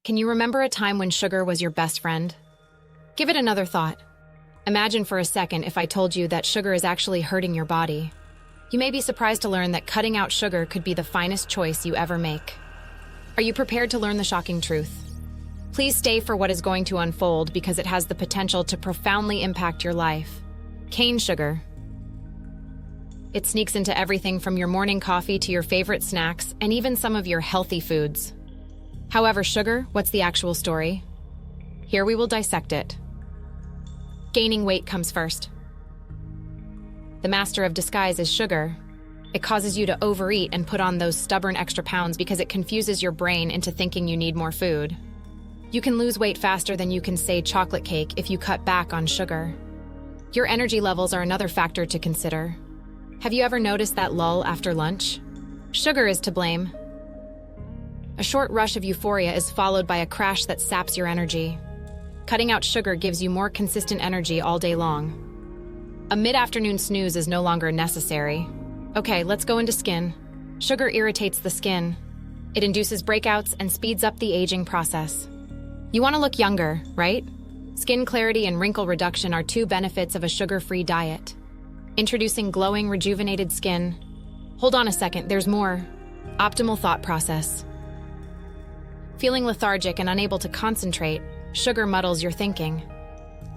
Can you remember a time when sugar was your best friend? Give it another thought. Imagine for a second if I told you that sugar is actually hurting your body. You may be surprised to learn that cutting out sugar could be the finest choice you ever make. Are you prepared to learn the shocking truth? Please stay for what is going to unfold because it has the potential to profoundly impact your life. Cane sugar. It sneaks into everything from your morning coffee to your favorite snacks and even some of your healthy foods. However, sugar, what's the actual story? Here we will dissect it. Gaining weight comes first. The master of disguise is sugar. It causes you to overeat and put on those stubborn extra pounds because it confuses your brain into thinking you need more food. You can lose weight faster than you can say chocolate cake if you cut back on sugar. Your energy levels are another factor to consider. Have you ever noticed that lull after lunch? Sugar is to blame. A short rush of euphoria is followed by a crash that saps your energy. Cutting out sugar gives you more consistent energy all day long. A mid-afternoon snooze is no longer necessary. Okay, let's go into skin. Sugar irritates the skin. It induces breakouts and speeds up the aging process. You want to look younger, right? Skin clarity and wrinkle reduction are two benefits of a sugar-free diet. Introducing glowing, rejuvenated skin. Hold on a second, there's more. Optimal thought process. Feeling lethargic and unable to concentrate, sugar muddles your thinking.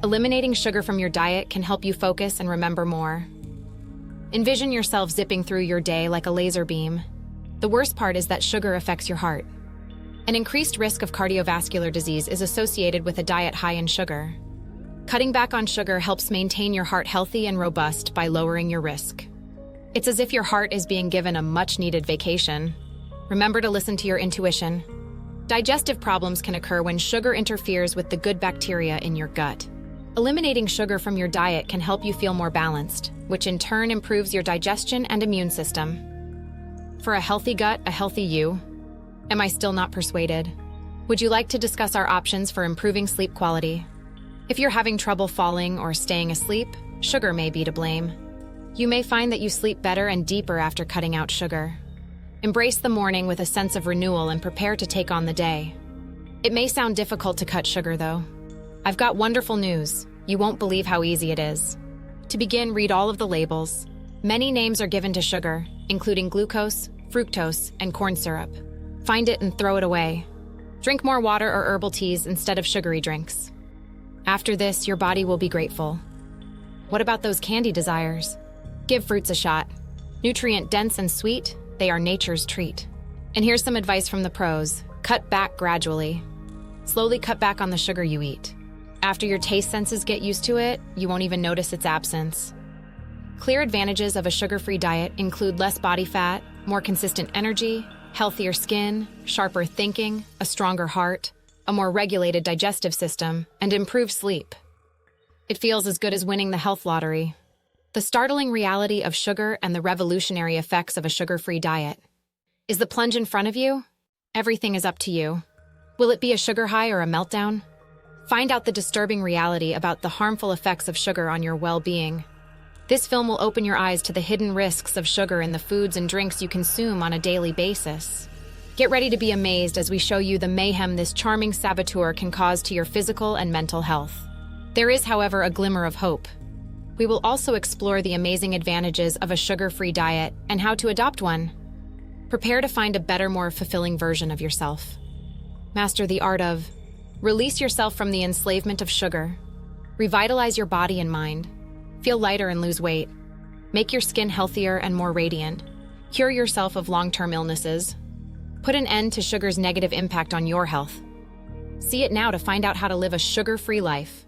Eliminating sugar from your diet can help you focus and remember more. Envision yourself zipping through your day like a laser beam. The worst part is that sugar affects your heart. An increased risk of cardiovascular disease is associated with a diet high in sugar. Cutting back on sugar helps maintain your heart healthy and robust by lowering your risk. It's as if your heart is being given a much-needed vacation. Remember to listen to your intuition. Digestive problems can occur when sugar interferes with the good bacteria in your gut. Eliminating sugar from your diet can help you feel more balanced, which in turn improves your digestion and immune system. For a healthy gut, a healthy you. Am I still not persuaded? Would you like to discuss our options for improving sleep quality? If you're having trouble falling or staying asleep, sugar may be to blame. You may find that you sleep better and deeper after cutting out sugar. Embrace the morning with a sense of renewal and prepare to take on the day. It may sound difficult to cut sugar, though. I've got wonderful news. You won't believe how easy it is. To begin, read all of the labels. Many names are given to sugar, including glucose, fructose, and corn syrup. Find it and throw it away. Drink more water or herbal teas instead of sugary drinks. After this, your body will be grateful. What about those candy desires? Give fruits a shot. Nutrient-dense and sweet, they are nature's treat. And here's some advice from the pros. Cut back gradually. Slowly cut back on the sugar you eat. After your taste senses get used to it, you won't even notice its absence. Clear advantages of a sugar-free diet include less body fat, more consistent energy, healthier skin, sharper thinking, a stronger heart, a more regulated digestive system, and improved sleep. It feels as good as winning the health lottery. The startling reality of sugar and the revolutionary effects of a sugar-free diet. Is the plunge in front of you? Everything is up to you. Will it be a sugar high or a meltdown? Find out the disturbing reality about the harmful effects of sugar on your well-being. This film will open your eyes to the hidden risks of sugar in the foods and drinks you consume on a daily basis. Get ready to be amazed as we show you the mayhem this charming saboteur can cause to your physical and mental health. There is, however, a glimmer of hope. We will also explore the amazing advantages of a sugar-free diet and how to adopt one. Prepare to find a better, more fulfilling version of yourself. Master the art of release yourself from the enslavement of sugar. Revitalize your body and mind. Feel lighter and lose weight. Make your skin healthier and more radiant. Cure yourself of long-term illnesses. Put an end to sugar's negative impact on your health. See it now to find out how to live a sugar-free life.